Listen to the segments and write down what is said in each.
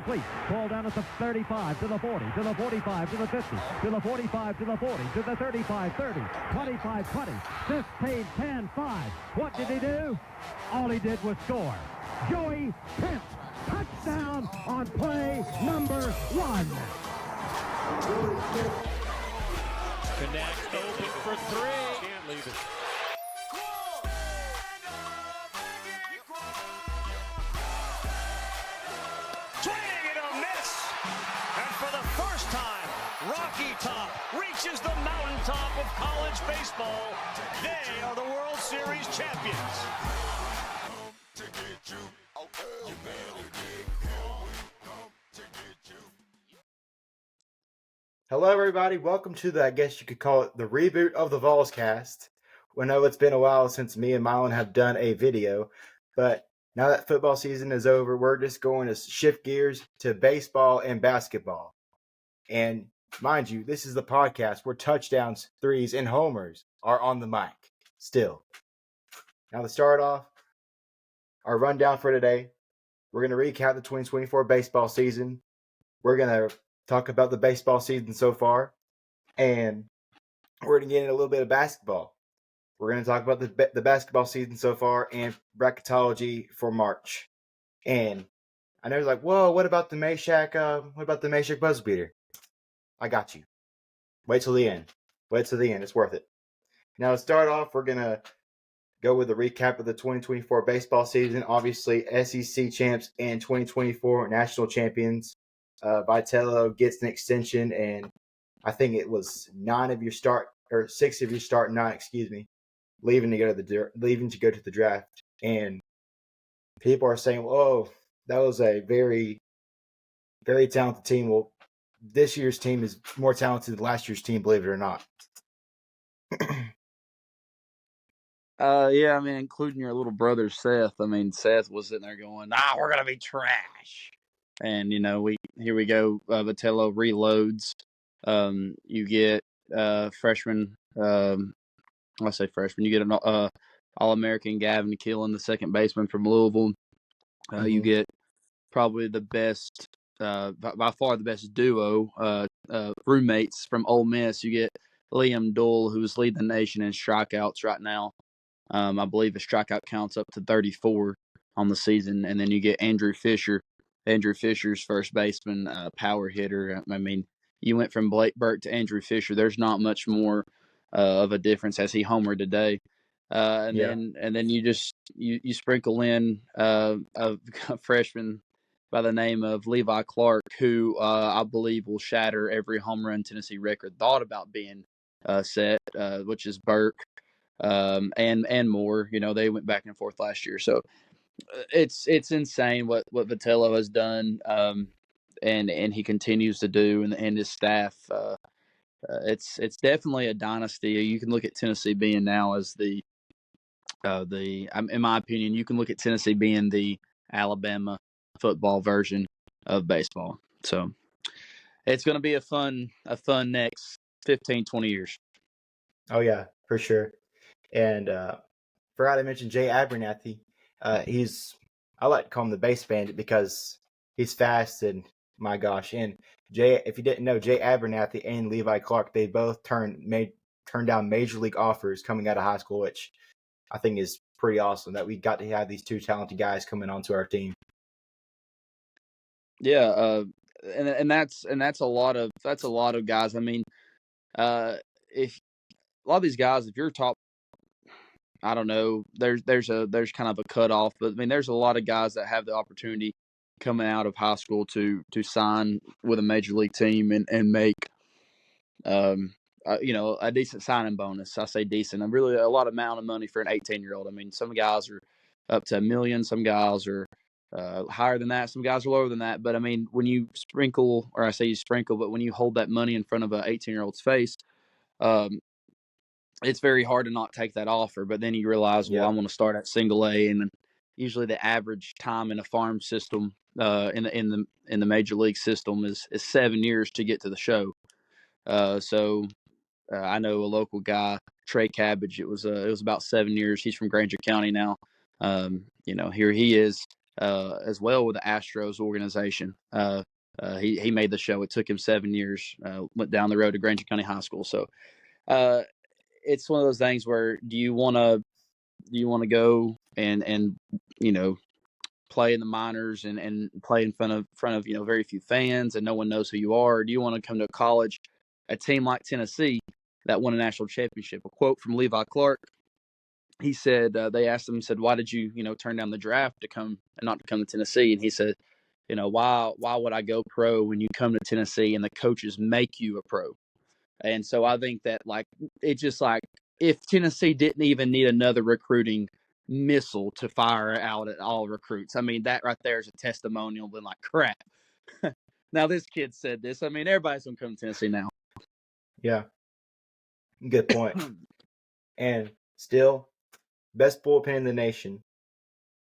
Complete. Ball down at the 35, to the 40, to the 45, to the 50, to the 45, to the 40, to the 35, 30, 25, 20, 15, 10, 5. What did he do? All he did was score. Joey Pence, touchdown on play number 1. Connect, open for 3. Can't leave it. Rocky Top reaches the mountaintop of college baseball. They are the World Series champions. Hello, everybody. Welcome to the, I guess you could call it the reboot of the VolsCast. We know it's been a while since me and Mylon have done a video, but now that football season is over, we're just going to shift gears to baseball and basketball. And mind you, this is the podcast where touchdowns, threes, and homers are on the mic still. Now to start off, our rundown for today, we're going to recap the 2024 baseball season. We're going to talk about the baseball season so far, and we're going to get into a little bit of basketball. We're going to talk about the basketball season so far and bracketology for March. And I know you're like, whoa, what about the MASHACK buzzer beater? I got you. Wait till the end. It's worth it. Now, to start off, we're going to go with a recap of the 2024 baseball season. Obviously, SEC champs and 2024 national champions. Vitello gets an extension, and I think it was 6 of your start 9, leaving to go to the draft. And people are saying, "Whoa, that was a very, very talented team." Well, this year's team is more talented than last year's team, believe it or not. Yeah, I mean, including your little brother Seth. I mean, Seth was sitting there going, we're gonna be trash." And here we go. Vitello reloads. You get freshman. I say freshman. You get an All-American Gavin Killen, the second baseman from Louisville. You get probably the best, by far the best duo, roommates from Ole Miss. You get Liam Doyle, who's leading the nation in strikeouts right now. I believe his strikeout counts up to 34 on the season. And then you get Andrew Fisher. Andrew Fisher's first baseman, power hitter. I mean, you went from Blake Burke to Andrew Fisher. There's not much more of a difference as he homered today. Then you sprinkle in a freshman by the name of Levi Clark, who I believe will shatter every home run Tennessee record thought about being set, which is Burke. And more. They went back and forth last year, so it's insane what Vitello has done, and he continues to do, and his staff. It's definitely a dynasty. You can look at Tennessee being now as in my opinion, you can look at Tennessee being the Alabama football version of baseball. So it's going to be a fun next 15, 20 years. Oh yeah, for sure. And forgot to mention Jay Abernathy. I like to call him the base bandit because he's fast, and my gosh. And if you didn't know, Jay Abernathy and Levi Clark, they both turned down major league offers coming out of high school, which I think is pretty awesome that we got to have these two talented guys coming onto our team. Yeah, and that's a lot of guys. I mean, if a lot of these guys, if you're top, I don't know, there's kind of a cutoff, but I mean, there's a lot of guys that have the opportunity coming out of high school to sign with a major league team and make, a decent signing bonus. I say decent, and really a lot of amount of money for an 18-year-old. I mean, some guys are up to $1 million, some guys are higher than that, some guys are lower than that. But I mean, when you sprinkle, or I say you sprinkle, but when you hold that money in front of an 18-year-old's face, it's very hard to not take that offer. But then you realize, well, I'm going to start at single A, and usually the average time in a farm system, in the major league system, is 7 years to get to the show. So I know a local guy, Trey Cabbage. It was about 7 years. He's from Granger County now. Here he is as well with the Astros organization. He made the show. It took him 7 years. Went down the road to Granger County High School. So it's one of those things where do you want to go and play in the minors and play in front of very few fans and no one knows who you are? Or do you want to come to college, a team like Tennessee that won a national championship? A quote from Levi Clark. He said they asked him, said, why did you turn down the draft to come and not to come to Tennessee? And he said, why would I go pro when you come to Tennessee and the coaches make you a pro? And so I think that it's just like if Tennessee didn't even need another recruiting missile to fire out at all recruits, I mean, that right there is a testimonial. Then crap. Now this kid said this. I mean, everybody's gonna come to Tennessee now. Yeah, good point. And still, best bullpen in the nation.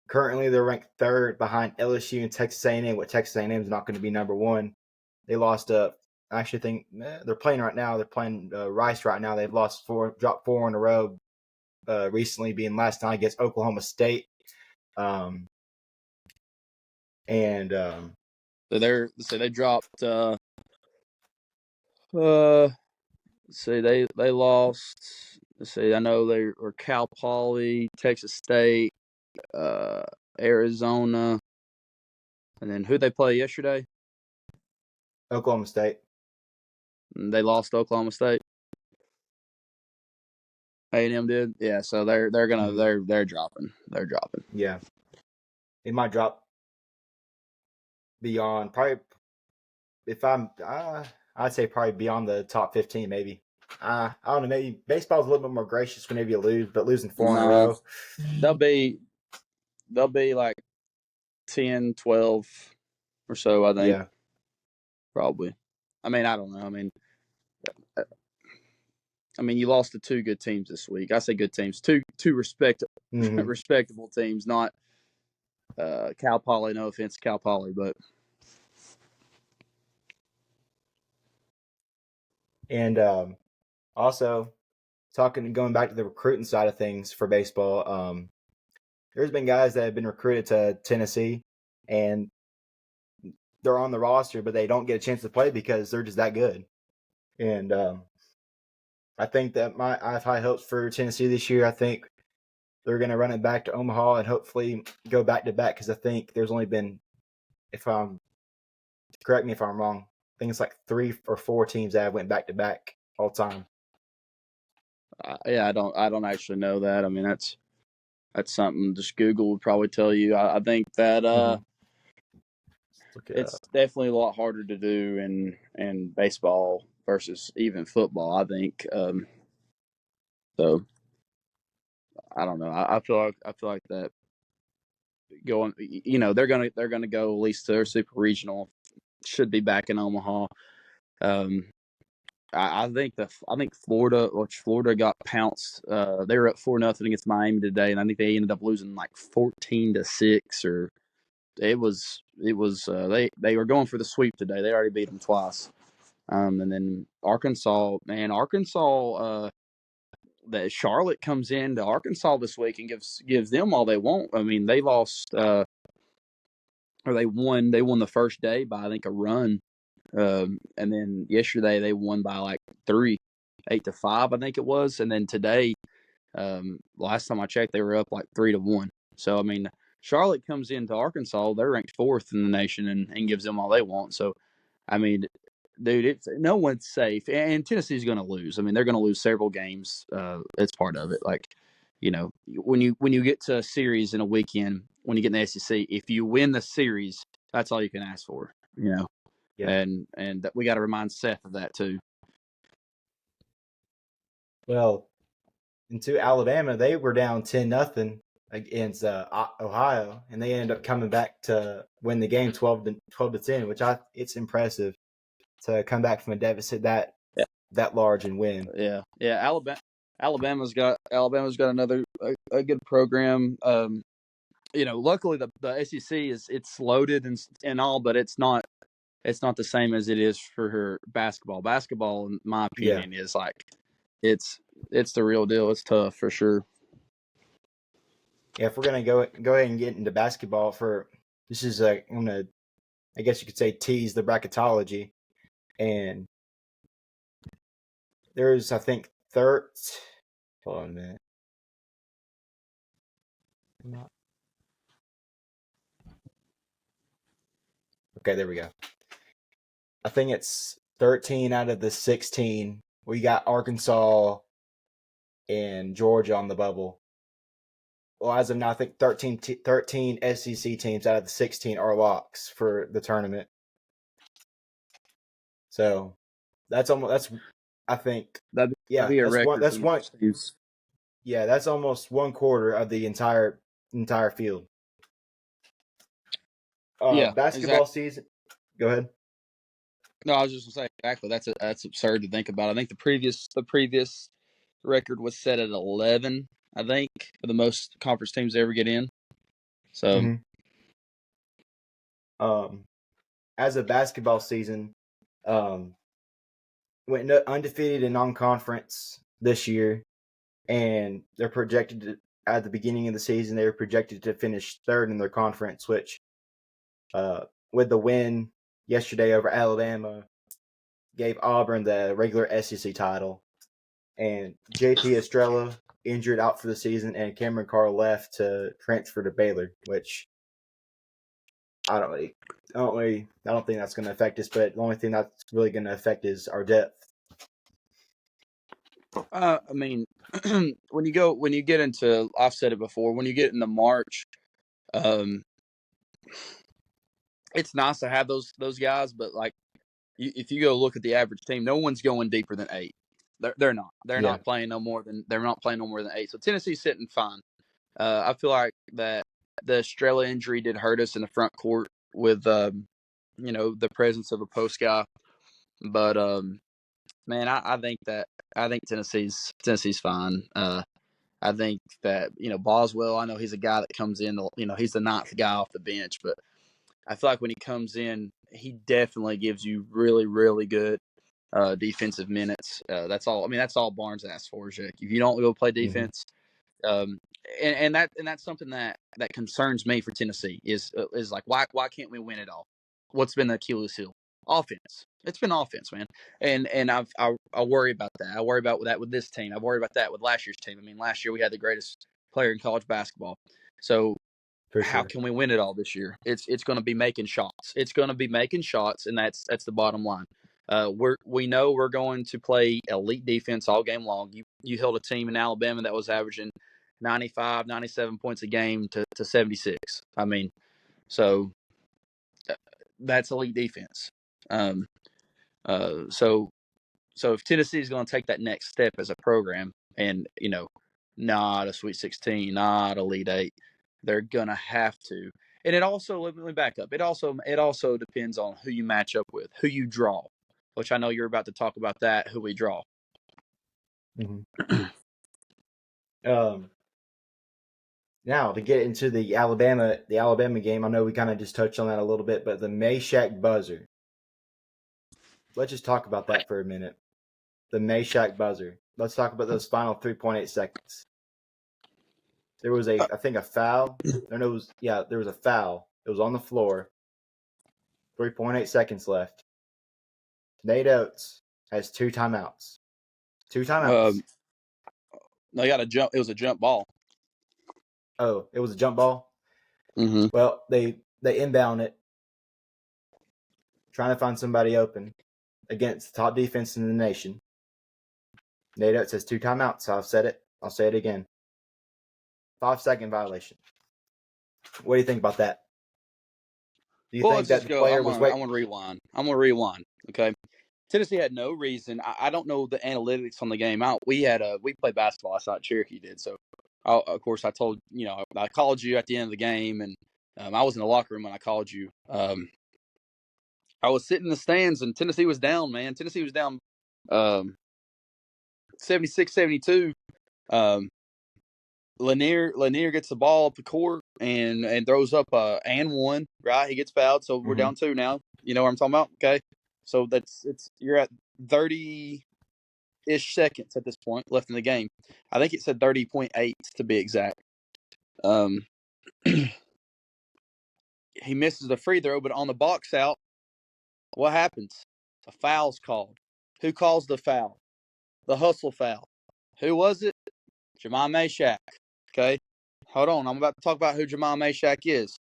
Currently, they're ranked third behind LSU and Texas A&M. But Texas A&M is not going to be number one. They lost. I actually think they're playing right now. They're playing Rice right now. They've dropped four in a row. Recently, being last night against Oklahoma State. So they dropped. They lost. Let's see, I know they were Cal Poly, Texas State, Arizona, and then who they play yesterday? Oklahoma State. And they lost to Oklahoma State. A&M did, yeah. So they're gonna they're dropping. They're dropping. Yeah, it might drop beyond probably. If I'd say probably beyond the top 15, maybe. I don't know. Maybe baseball's a little bit more gracious whenever you lose, but losing four in a row, they'll be like 10, 12 or so. I think. Yeah. Probably. I mean, I don't know. I mean, you lost to two good teams this week. I say good teams, two respectable teams, not Cal Poly. No offense, Cal Poly, but. And also, going back to the recruiting side of things for baseball, there's been guys that have been recruited to Tennessee, and they're on the roster, but they don't get a chance to play because they're just that good. And I think that I have high hopes for Tennessee this year. I think they're going to run it back to Omaha and hopefully go back to back because I think there's only been, correct me if I'm wrong, I think it's like 3 or 4 teams that went back to back all time. Yeah, I don't actually know that. I mean, that's something just Google would probably tell you. I think that it's definitely a lot harder to do in baseball versus even football, I think. So I don't know. I feel like that going. They're gonna go at least to their super regional. Should be back in Omaha. I think Florida got pounced. They were up 4-0 against Miami today, and I think they ended up losing 14-6 or. It was they were going for the sweep today. They already beat them twice. And then Arkansas, that Charlotte comes into Arkansas this week and gives them all they want. I mean, they lost or they won the first day by I think a run. And then yesterday they won by 3, 8-5, I think it was. And then today, last time I checked, they were up 3-1. So I mean, Charlotte comes into Arkansas, they're ranked 4th in the nation and gives them all they want. So, I mean, dude, no one's safe. And Tennessee's going to lose. I mean, they're going to lose several games. It's part of it. When you get to a series in a weekend, when you get in the SEC, if you win the series, that's all you can ask for, Yeah. And we got to remind Seth of that too. Well, into Alabama, they were down 10-0 against Ohio, and they ended up coming back to win the game 12-10, which it's impressive to come back from a deficit that large and win. Yeah. Alabama's got another a good program. Luckily the SEC it's loaded and all, but it's not the same as it is for her basketball. Basketball, in my opinion, is it's the real deal. It's tough for sure. Yeah, if we're gonna go ahead and get into basketball for this is I'm gonna, I guess you could say, tease the bracketology, and there's, I think, hold on a minute. Okay, there we go. I think it's 13 out of the 16. We got Arkansas and Georgia on the bubble. Well, as of now, I think 13 SEC teams out of the 16 are locks for the tournament. So that's I think, That'd be a record. That's one. Yeah, that's almost one quarter of the entire field. Basketball exactly. season. Go ahead. No, I was just gonna say exactly. That's absurd to think about. I think the previous record was set at 11. I think for the most conference teams to ever get in. So, as a basketball season, went undefeated in non-conference this year, and they're projected to, at the beginning of the season, they were projected to finish third in their conference, which, with the win yesterday over Alabama, gave Auburn the regular SEC title. And JP Estrella injured out for the season, and Cameron Carr left to transfer to Baylor, which I don't think that's going to affect us. But the only thing that's really going to affect is our depth. I mean, when you get into, I've said it before, when you get into March, it's nice to have those guys, but like, if you go look at the average team, no one's going deeper than 8. They're not. They're not playing no more than 8. So Tennessee's sitting fine. I feel like that the Estrella injury did hurt us in the front court with the presence of a post guy. But man, I think Tennessee's fine. I think that Boswell. I know he's a guy that comes in. He's the 9th guy off the bench, but I feel like when he comes in, he definitely gives you really, really good defensive minutes. That's all. I mean, that's all Barnes asks for. Is if you don't go play defense, and that's something that concerns me for Tennessee is like why can't we win it all? What's been the Achilles heel? Offense. It's been offense, man. And I worry about that. I worry about that with this team. I worry about that with last year's team. I mean, last year we had the greatest player in college basketball. So how can we win it all this year? It's going to be making shots. It's going to be making shots, and that's the bottom line. We know we're going to play elite defense all game long. You held a team in Alabama that was averaging 95, 97 points a game to 76. I mean, so that's elite defense. So if Tennessee is going to take that next step as a program, and not a Sweet 16, not Elite 8, they're going to have to. And it also, let me back up. It also depends on who you match up with, who you draw, which I know you're about to talk about that, who we draw. Now to get into the Alabama game, I know we kind of just touched on that a little bit, but the MASHACK buzzer. Let's just talk about that for a minute. The MASHACK buzzer. Let's talk about those final 3.8 seconds. There was I think a foul. There was a foul. It was on the floor. 3.8 seconds left. Nate Oates has 2 timeouts. 2 timeouts. They got a jump. It was a jump ball. Oh, it was a jump ball? Mm-hmm. Well, they inbound it, trying to find somebody open against the top defense in the nation. Nate Oates has 2 timeouts, so I've said it. I'll say it again. 5-second violation. What do you think about that? Do you think that the player was waiting? I'm going to rewind. Okay. Tennessee had no reason. I don't know the analytics on the game. We played basketball. I thought Cherokee did. So, of course, I told I called you at the end of the game, and I was in the locker room when I called you. I was sitting in the stands, and Tennessee was down. Man, Tennessee was down 76-72. Lanier gets the ball up the court and throws up and one. Right, he gets fouled, so we're down 2 now. You know what I'm talking about? Okay, so you're at 30-ish seconds at this point left in the game. I think it said 30.8 to be exact. he misses the free throw, but on the box out, what happens? A foul's called. Who calls the foul? The hustle foul. Who was it? JAHMAI MASHACK. Okay, hold on. I'm about to talk about who JAHMAI MASHACK is.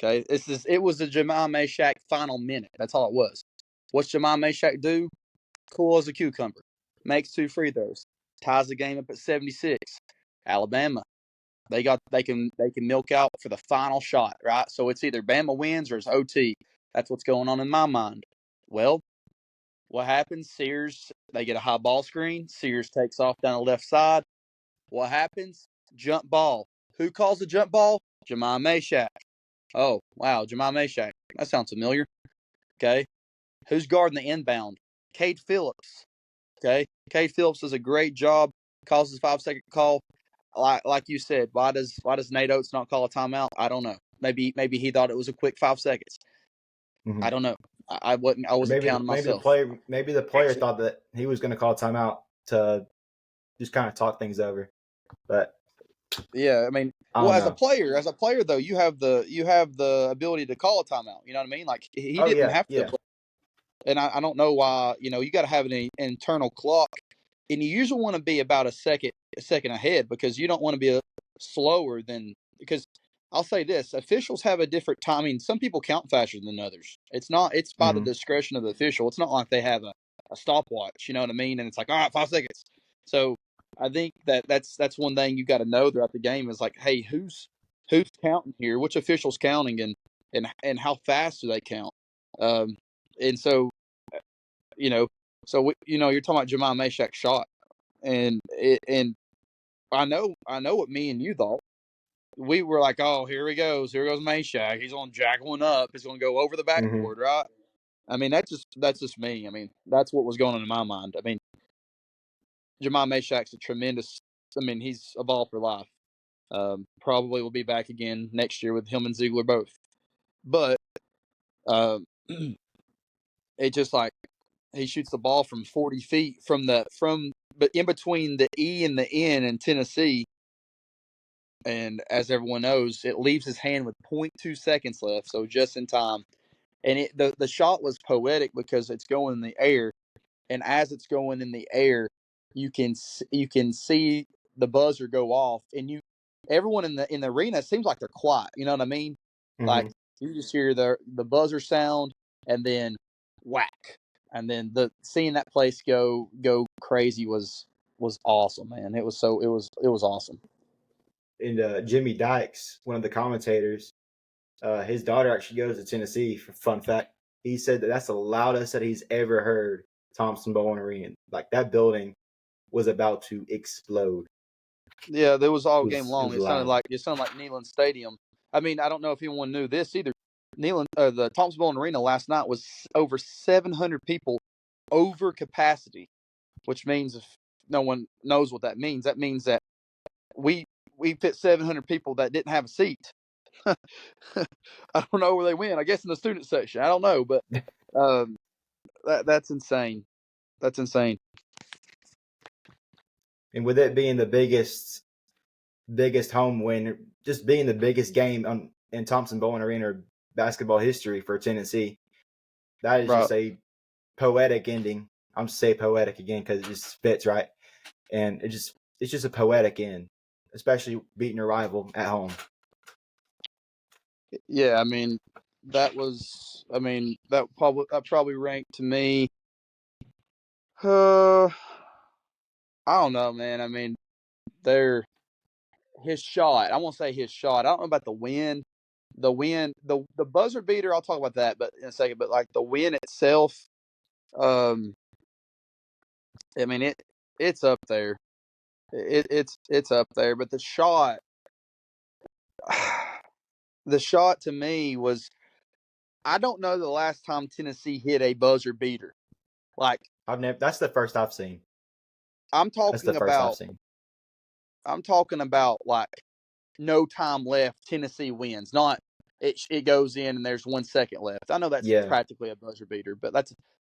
Okay, it was the JAHMAI MASHACK final minute. That's all it was. What's JAHMAI MASHACK do? Cool as a cucumber. Makes 2 free throws. Ties the game up at 76. Alabama. They can milk out for the final shot, right? So it's either Bama wins or it's OT. That's what's going on in my mind. Well, what happens? Sears, they get a high ball screen. Sears takes off down the left side. What happens? Jump ball. Who calls the jump ball? JAHMAI MASHACK. Oh, wow, JAHMAI MASHACK. That sounds familiar. Okay. Who's guarding the inbound? Cade Phillips. Okay. Cade Phillips does a great job. Calls his 5-second call. Like you said, why does Nate Oates not call a timeout? I don't know. Maybe he thought it was a quick 5 seconds. Mm-hmm. I don't know. I wasn't counting myself. Maybe the player thought that he was going to call timeout to just kind of talk things over. But yeah, I mean, as a player though, you have the ability to call a timeout. You know what I mean? Like he didn't have to. Yeah. And I don't know why. You got to have an internal clock, and you usually want to be about a second ahead because you don't want to be slower than because. I'll say this: officials have a different timing. Some people count faster than others. It's by the discretion of the official. It's not like they have a stopwatch. You know what I mean? And it's like, all right, 5 seconds. So I think that's one thing you got to know throughout the game is like, hey, who's counting here? Which official's counting, and how fast do they count? And so, you're talking about JAHMAI MASHACK shot, and I know what me and you thought. We were like, oh, here goes MASHACK. He's going to jack one up. He's going to go over the backboard, right? I mean, that's just me. I mean, that's what was going on in my mind. I mean, JAHMAI MASHACK's a tremendous. I mean, he's a ball for life. Probably will be back again next year with him and Ziegler both. But it just like he shoots the ball from 40 feet but in between the E and the N in Tennessee. And as everyone knows, it leaves his hand with 0.2 seconds left, so just in time. And the shot was poetic because it's going in the air, and as it's going in the air, you can see the buzzer go off, and everyone in the arena, it seems like they're quiet. You know what I mean? Like you just hear the buzzer sound, and then whack, and then seeing that place go crazy was awesome, man. It was awesome. And Jimmy Dykes, one of the commentators, his daughter actually goes to Tennessee. Fun fact, he said that's the loudest that he's ever heard Thompson-Boling Arena. Like that building was about to explode. Yeah, there was all game long. It sounded like Neyland Stadium. I mean, I don't know if anyone knew this either. The Thompson-Boling Arena last night was over 700 people over capacity, which means if no one knows what that means that we fit 700 people that didn't have a seat. I don't know where they went. I guess in the student section. I don't know, but that's insane. That's insane. And with it being the biggest home win, just being the biggest game in Thompson-Boling Arena basketball history for Tennessee, that is just a poetic ending. I'm just say poetic again because it just fits right, and it's just a poetic end, especially beating your rival at home. Yeah, I mean, that probably ranked to me. I don't know, man. I mean, his shot. I won't say his shot. I don't know about the win. The buzzer beater. I'll talk about that, but in a second. But like the win itself, I mean it's up there. It's up there. But the shot to me was. I don't know the last time Tennessee hit a buzzer beater. Like That's the first I've seen. I'm talking about like no time left. Tennessee wins. Not it goes in and there's 1 second left. I know that's practically a buzzer beater, but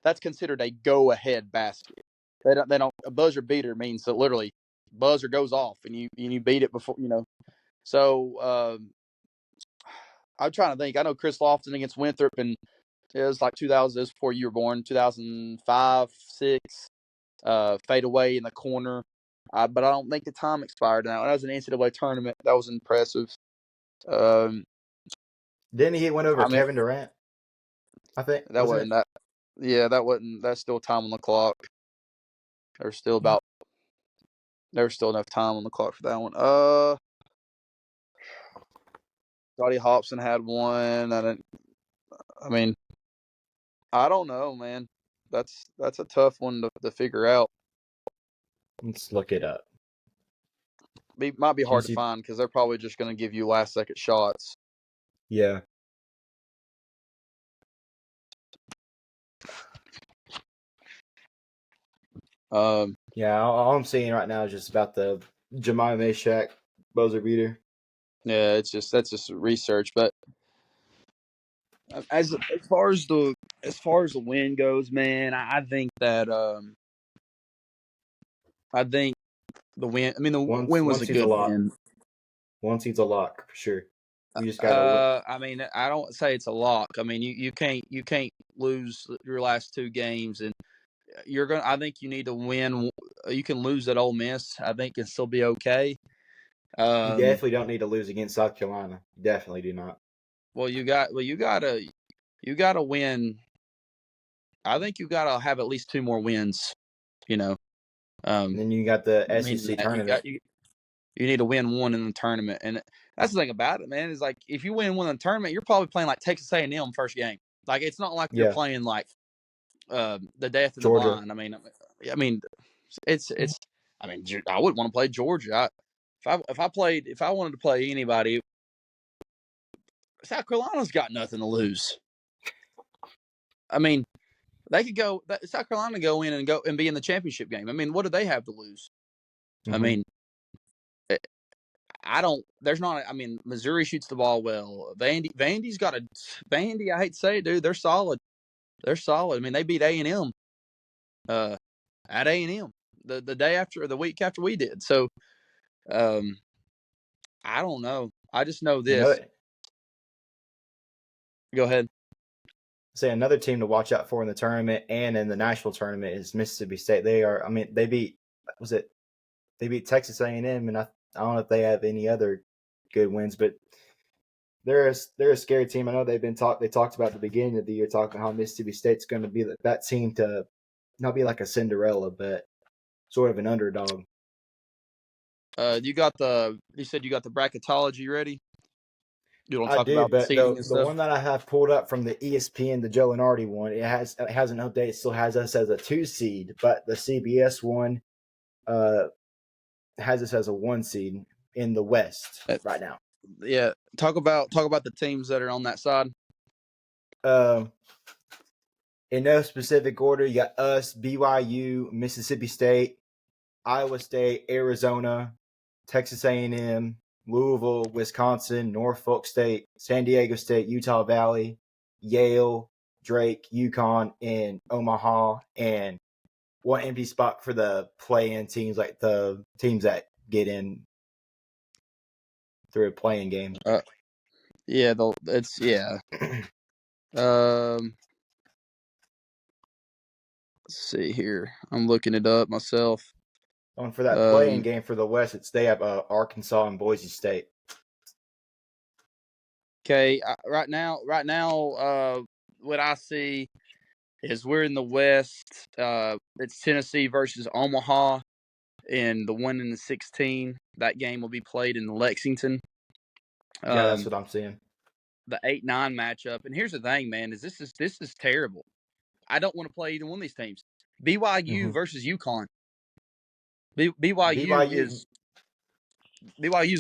that's considered a go ahead basket. They don't. A buzzer beater means that literally buzzer goes off and you beat it before. So I'm trying to think. I know Chris Lofton against Winthrop, and it was like 2000. It was before you were born. 2005, 6. Fade away in the corner. But I don't think the time expired now. That was an NCAA tournament. That was impressive. Didn't he win over I mean, Kevin Durant? I think that wasn't wasn't it? that. Yeah, that wasn't. That's still time on the clock. There's still about. There's still enough time on the clock for that one. Scotty Hobson had one. I mean, I don't know, man. That's a tough one to figure out. Let's look it up. Might be hard to NC find because they're probably just going to give you last second shots. Yeah. Yeah, all I'm seeing right now is just about the JAHMAI MASHACK buzzer beater. Yeah, that's just research, but as far as the win goes, man, I think that I think the win. I mean, the win was One a seed's a good lock. win. One seed's a lock for sure. You just gotta win. I mean, I don't say it's a lock. I mean, you can't lose your last two games, and you're gonna. I think you need to win. You can lose at Ole Miss. I think and still be okay. You definitely don't need to lose against South Carolina. You definitely do not. You gotta win. I think you gotta have at least two more wins. You know. And then you got the Meaning SEC that tournament. you need to win one in the tournament, and that's the thing about it, man. Is like if you win one in the tournament, you're probably playing like Texas A&M first game. Like it's not like you're Yeah. playing like the death and the Georgia. blind. I mean, it's. I mean, I wouldn't want to play Georgia. If I wanted to play anybody, South Carolina's got nothing to lose. I mean, they could go. South Carolina go in and be in the championship game. I mean, what do they have to lose? Mm-hmm. I mean, I don't. There's not. I mean, Missouri shoots the ball well. Vandy's got a. Vandy, I hate to say it, dude. They're solid. They're solid. I mean, they beat A&M. At A&M the day after, or the week after we did. So, I don't know. I just know this. Go ahead. Say another team to watch out for in the tournament and in the national tournament is Mississippi State. They are. I mean, they beat. They beat Texas A&M, and I don't know if they have any other good wins, but they're a scary team. I know they talked about at the beginning of the year talking how Mississippi State's going to be that team to not be like a Cinderella, but sort of an underdog. You said you got the bracketology ready? You want to I talk do, about but seeding and the stuff? one that I have pulled up from the ESPN, the Joe Lenardi one, it has an update. It still has us as a 2 seed, but the CBS one has us as a 1 seed in the West right now. Yeah, talk about the teams that are on that side. In no specific order, you got us, BYU, Mississippi State, Iowa State, Arizona, Texas A&M, Louisville, Wisconsin, Norfolk State, San Diego State, Utah Valley, Yale, Drake, UConn, and Omaha, and one empty spot for the play-in teams, like the teams that get in through a playing game. Yeah. Let's see here. I'm looking it up myself. And for that playing game for the West, they have Arkansas and Boise State. Okay, right now, what I see is we're in the West. It's Tennessee versus Omaha, and the one in the 16. That game will be played in Lexington. Yeah, that's what I'm seeing. The 8-9 matchup, and here's the thing, man: this is terrible. I don't want to play either one of these teams. BYU versus UConn. BYU's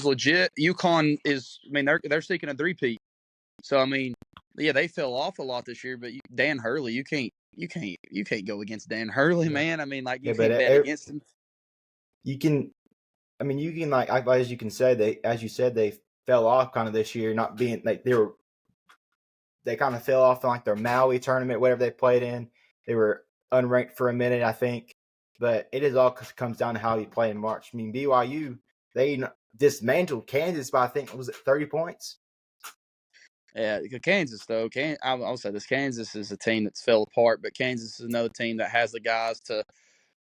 legit. UConn is. I mean, they're seeking a three-peat. So I mean, yeah, they fell off a lot this year. But Dan Hurley, you can't go against Dan Hurley, man. I mean, like you can't bet against him. You can like as you said they fell off kind of this year, not being like they kind of fell off in like their Maui tournament, whatever they played in. They were unranked for a minute, I think. But it is all comes down to how you play in March. I mean, BYU, they dismantled Kansas by, I think, was it 30 points? Yeah, Kansas though. I'll say this: Kansas is a team that's fell apart, but Kansas is another team that has the guys to,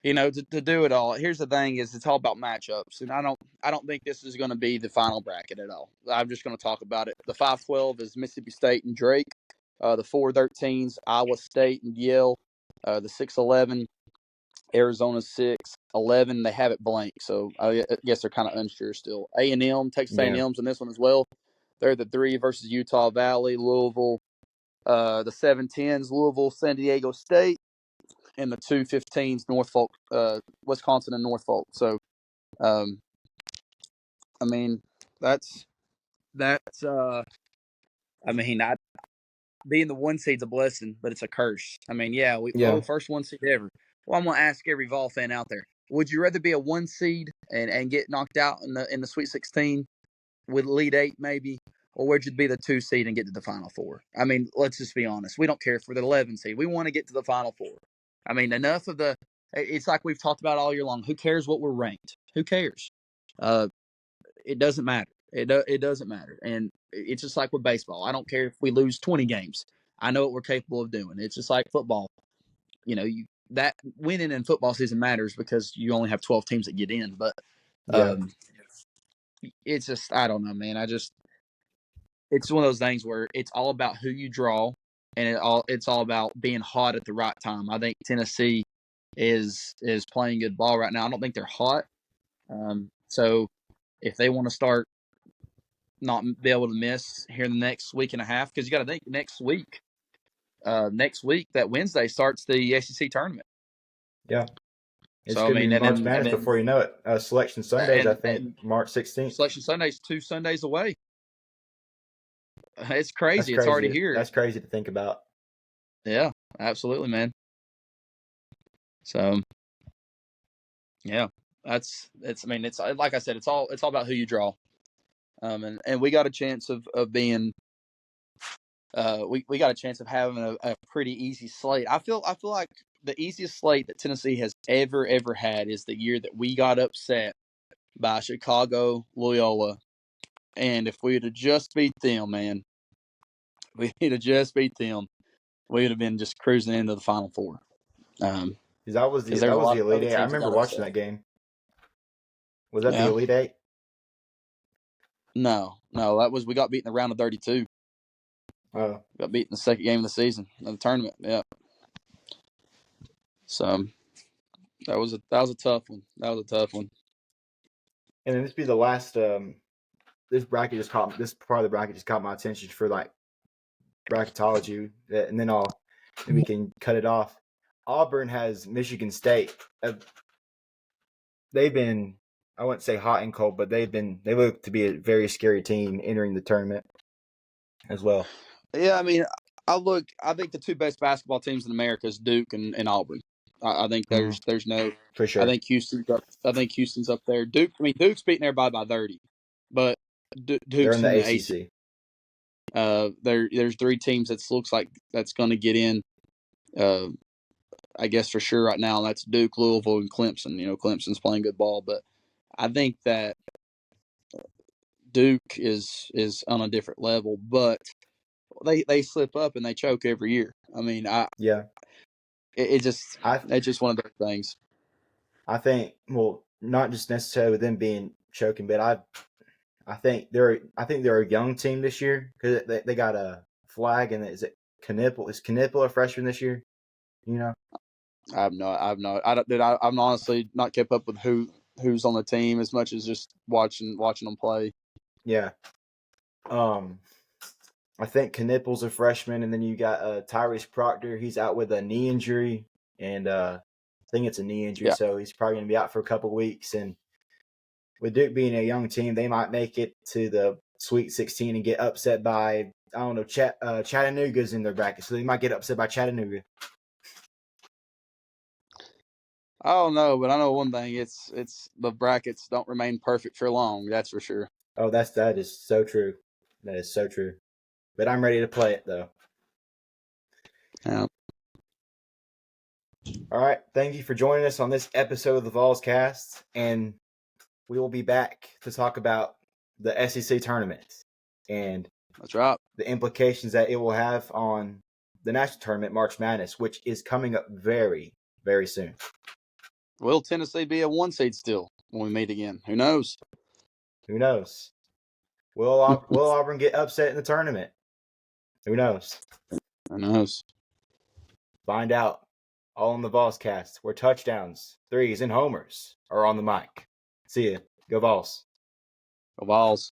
to do it all. Here's the thing: is it's all about matchups, and I don't think this is going to be the final bracket at all. I'm just going to talk about it. The 5-12 is Mississippi State and Drake. The 4-13s Iowa State and Yale. The 6-11 Arizona 6-11. They have it blank, so I guess they're kind of unsure still. A&M, Texas Yeah. A&M's in this one as well. They're the 3 versus Utah Valley, Louisville. The 7-10s Louisville, San Diego State, and the 2-15s Norfolk, Wisconsin and Norfolk. So, I mean, that's. I mean, being the 1 seed's a blessing, but it's a curse. I mean, Yeah. first 1 seed ever. Well, I'm gonna ask every Vol fan out there: would you rather be a 1 seed and get knocked out in the Sweet 16 with Elite 8 maybe, or would you be the 2 seed and get to the Final Four? I mean, let's just be honest. We don't care for the 11 seed. We want to get to the Final Four. I mean, enough of the. It's like we've talked about all year long. Who cares what we're ranked? Who cares? It doesn't matter. It doesn't matter. And it's just like with baseball. I don't care if we lose 20 games. I know what we're capable of doing. It's just like football. That winning in football season matters because you only have 12 teams that get in. But Yeah. it's just, I don't know, man. It's one of those things where it's all about who you draw, and it's all about being hot at the right time. I think Tennessee is playing good ball right now. I don't think they're hot. So if they want to start not be able to miss here in the next week and a half, because you got to think next week, that Wednesday starts the SEC tournament. Yeah. It's So I going to mean, be March Madness before you know it. Selection Sundays, I think, and March 16th. Selection Sunday's 2 Sundays away. It's That's crazy. It's already here. That's crazy to think about. Yeah, absolutely, man. So, yeah, it's. I mean, it's like I said, it's all about who you draw. And we got a chance of being. We got a chance of having a pretty easy slate. I feel like the easiest slate that Tennessee has ever had is the year that we got upset by Chicago Loyola, and if we would have just beat them, man, we would have just beat them, we would have been just cruising into the Final Four. Because that was there's the a lot of Elite other Eight. I teams that remember got watching upset. that game. Was that the Yeah. Elite Eight? No, we got beat in the round of 32. Oh, Got beat in the second game of the season of the tournament. Yeah. So that was a tough one. That was a tough one. and then this be the last. This part of the bracket just caught my attention for like bracketology, and then we can cut it off. Auburn has Michigan State. They've been, I wouldn't say hot and cold, but they look to be a very scary team entering the tournament as well. Yeah, I mean, I think the 2 best basketball teams in America is Duke and Auburn. I think there's no. For sure. I think Houston's up there. Duke's beating everybody by 30, but They're Duke's in the ACC. There's 3 teams that looks like that's going to get in. I guess for sure right now that's Duke, Louisville, and Clemson. Clemson's playing good ball, but I think that Duke is on a different level. But they slip up and they choke every year. I mean, it's just one of those things. I think, well, not just necessarily with them being choking, but I think they're a young team this year because they got a flag, and is it Knipple? Is Knipple a freshman this year? I've honestly not kept up with who's on the team as much as just watching them play. Yeah. I think Knipple's a freshman, and then you got Tyrese Proctor. He's out with a knee injury, and I think it's a knee injury, so he's probably going to be out for a couple of weeks. And with Duke being a young team, they might make it to the Sweet 16 and get upset by, I don't know, Chattanooga's in their bracket, so they might get upset by Chattanooga. I don't know, but I know one thing: it's the brackets don't remain perfect for long. That's for sure. Oh, that is so true. That is so true. But I'm ready to play it, though. Yeah. All right. Thank you for joining us on this episode of the VolsCast, and we will be back to talk about the SEC tournament. And That's right. the implications that it will have on the national tournament, March Madness, which is coming up very, very soon. Will Tennessee be a 1 seed still when we meet again? Who knows? Who knows? Will Auburn get upset in the tournament? Who knows? Who knows? Find out all on the VolsCast, where touchdowns, threes, and homers are on the mic. See ya. Go Vols. Go Vols.